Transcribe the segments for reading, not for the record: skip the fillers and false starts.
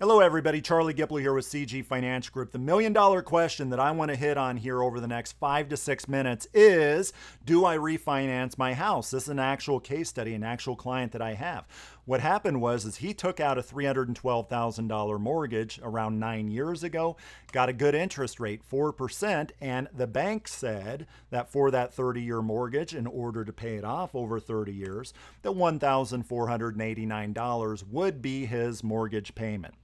Hello, everybody. Charlie Gipple here with CG Financial Group. The $1,000,000 question that I want to hit on here over the next 5 to 6 minutes is, do I refinance my house? This is an actual case study, an actual client that I have. What happened was he took out a $312,000 mortgage around 9 years ago, got a good interest rate, 4%, and the bank said that for that 30-year mortgage, in order to pay it off over 30 years, that $1,489 would be his mortgage payment.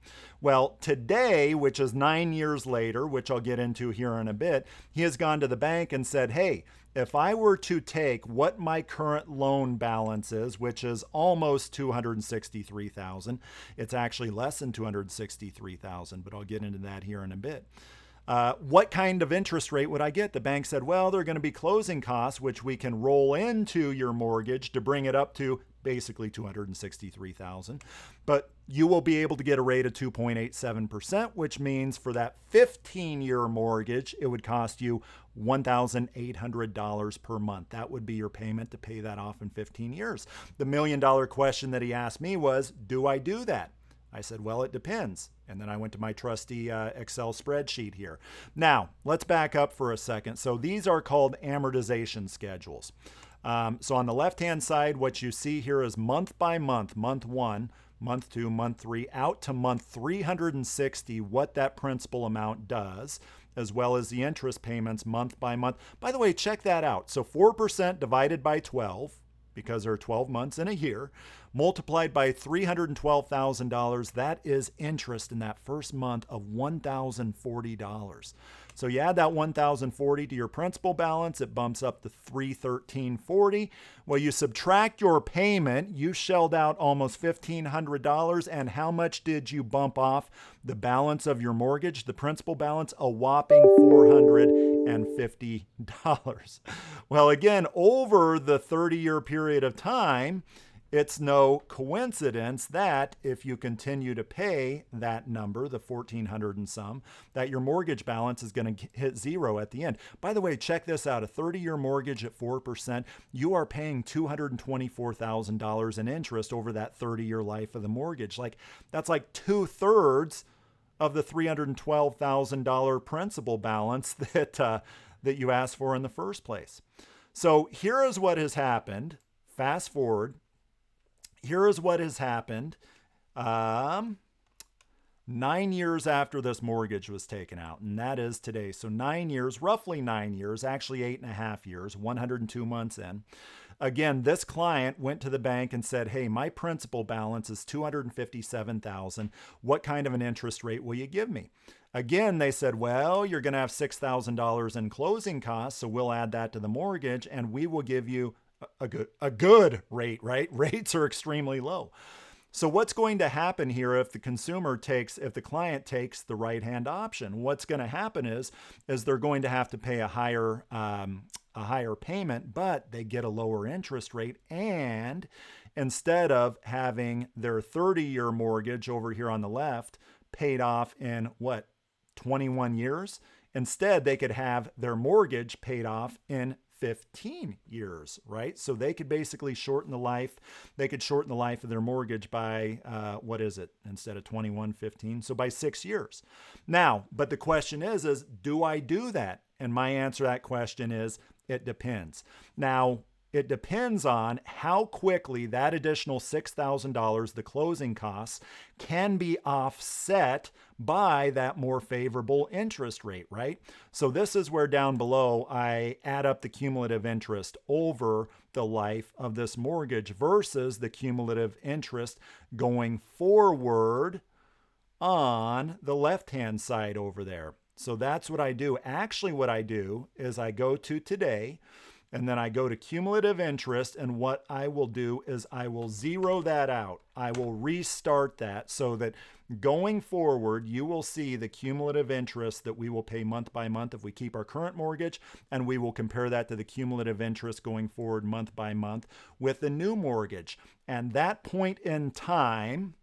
Well, today, which is 9 years later, which I'll get into here in a bit, he has gone to the bank and said, hey, if I were to take what my current loan balance is, which is almost $263,000, it's actually less than $263,000, but I'll get into that here in a bit. What kind of interest rate would I get? The bank said, well, there are going to be closing costs, which we can roll into your mortgage to bring it up to basically $263,000. But you will be able to get a rate of 2.87%, which means for that 15-year mortgage, it would cost you $1,800 per month. That would be your payment to pay that off in 15 years. The $1,000,000 question that he asked me was, do I do that? I said, well, it depends. And then I went to my trusty Excel spreadsheet here. Now, let's back up for a second. So these are called amortization schedules. So on the left-hand side, what you see here is month by month, month 1, month 2, month 3, out to month 360, what that principal amount does, as well as the interest payments month by month. By the way, check that out. So 4% divided by 12, because there are 12 months in a year, multiplied by $312,000, that is interest in that first month of $1,040. So you add that $1,040 to your principal balance, it bumps up to $313.40. Well, you subtract your payment, you shelled out almost $1,500, and how much did you bump off the balance of your mortgage, the principal balance? A whopping $450. Well, again, over the 30-year period of time, it's no coincidence that if you continue to pay that number, the $1,400 and some, that your mortgage balance is going to hit zero at the end. By the way, check this out. A 30-year mortgage at 4%, you are paying $224,000 in interest over that 30-year life of the mortgage. That's like 2/3 of the $312,000 principal balance that you asked for in the first place. So here is what has happened. Fast forward. Here is what has happened 9 years after this mortgage was taken out, and that is today. So 9 years, roughly 9 years, actually 8.5 years, 102 months in. Again, this client went to the bank and said, hey, my principal balance is $257,000. What kind of an interest rate will you give me? Again, they said, well, you're going to have $6,000 in closing costs, so we'll add that to the mortgage, and we will give you a good rate, right? Rates are extremely low. So what's going to happen here if the client takes the right-hand option? What's going to happen is they're going to have to pay a higher payment, but they get a lower interest rate. And instead of having their 30-year mortgage over here on the left paid off in 21 years, instead they could have their mortgage paid off in 15 years, right? So they could basically shorten the life. They could shorten the life of their mortgage by, instead of 21, 15, so by 6 years. Now, but the question is do I do that? And my answer to that question is, it depends. Now, it depends on how quickly that additional $6,000, the closing costs, can be offset by that more favorable interest rate, right? So this is where down below I add up the cumulative interest over the life of this mortgage versus the cumulative interest going forward on the left-hand side over there. So that's what I do. Actually, what I do is I go to today, and then I go to cumulative interest, and what I will do is I will zero that out. I will restart that so that going forward, you will see the cumulative interest that we will pay month by month if we keep our current mortgage, and we will compare that to the cumulative interest going forward month by month with the new mortgage. And that point in time,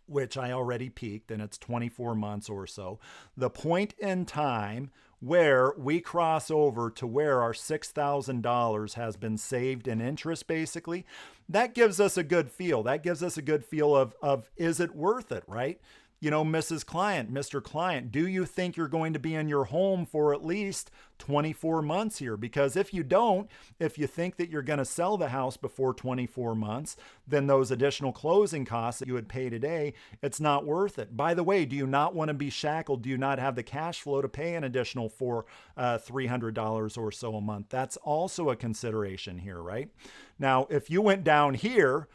which I already peaked, and it's 24 months or so, the point in time where we cross over to where our $6,000 has been saved in interest, basically, that gives us a good feel. That gives us a good feel of is it worth it, right? Mrs. Client, Mr. Client, do you think you're going to be in your home for at least 24 months here? Because if you don't, if you think that you're going to sell the house before 24 months, then those additional closing costs that you would pay today, it's not worth it. By the way, do you not want to be shackled? Do you not have the cash flow to pay an additional $300 or so a month? That's also a consideration here, right? Now, if you went down here,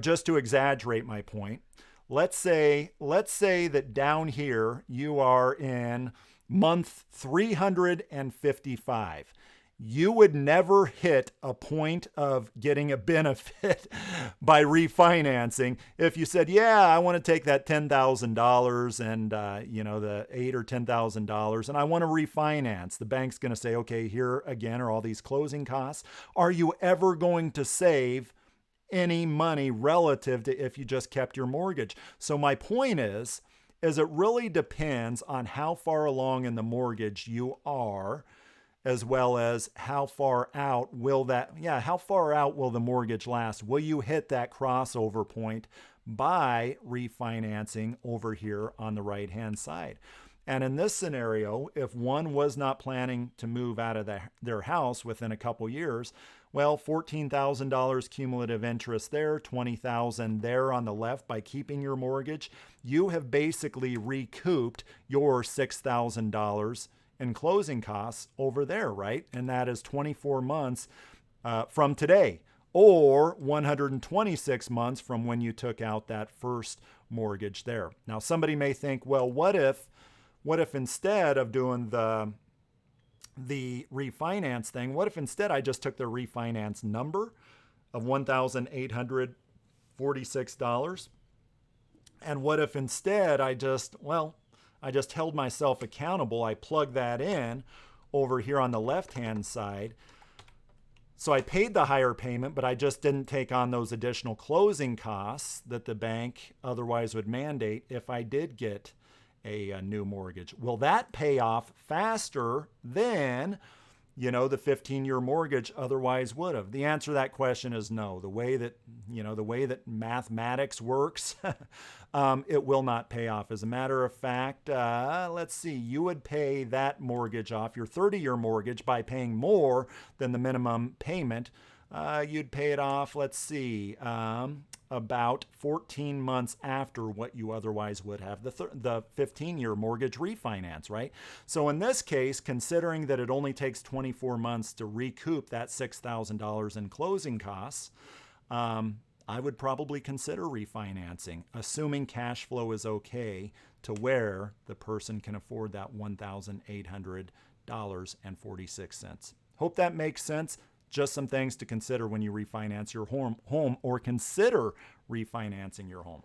just to exaggerate my point, let's say that down here you are in month 355. You would never hit a point of getting a benefit by refinancing if you said, yeah, I want to take that $10,000 and the $8,000 or $10,000 and I want to refinance. The bank's going to say, okay, here again are all these closing costs. Are you ever going to save any money relative to if you just kept your mortgage? So my point is it really depends on how far along in the mortgage you are, as well as how far out will the mortgage last? Will you hit that crossover point by refinancing over here on the right-hand side? And in this scenario, if one was not planning to move out of their house within a couple years, well, $14,000 cumulative interest there, $20,000 there on the left by keeping your mortgage, you have basically recouped your $6,000 in closing costs over there, right? And that is 24 months from today, or 126 months from when you took out that first mortgage there. Now, somebody may think, well, what if instead of doing the refinance thing, what if instead I just took the refinance number of $1,846? And what if instead I just held myself accountable. I plugged that in over here on the left-hand side. So I paid the higher payment, but I just didn't take on those additional closing costs that the bank otherwise would mandate if I did get a new mortgage. Will that pay off faster than the 15-year mortgage otherwise would have? The answer to that question is no. The way that mathematics works, it will not pay off. As a matter of fact, let's see, you would pay that mortgage off, your 30-year mortgage, by paying more than the minimum payment. You'd pay it off, let's see, about 14 months after what you otherwise would have, the 15-year mortgage refinance, right? So in this case, considering that it only takes 24 months to recoup that $6,000 in closing costs, I would probably consider refinancing, assuming cash flow is okay to where the person can afford that $1,800.46. Hope that makes sense. Just some things to consider when you refinance your home or consider refinancing your home.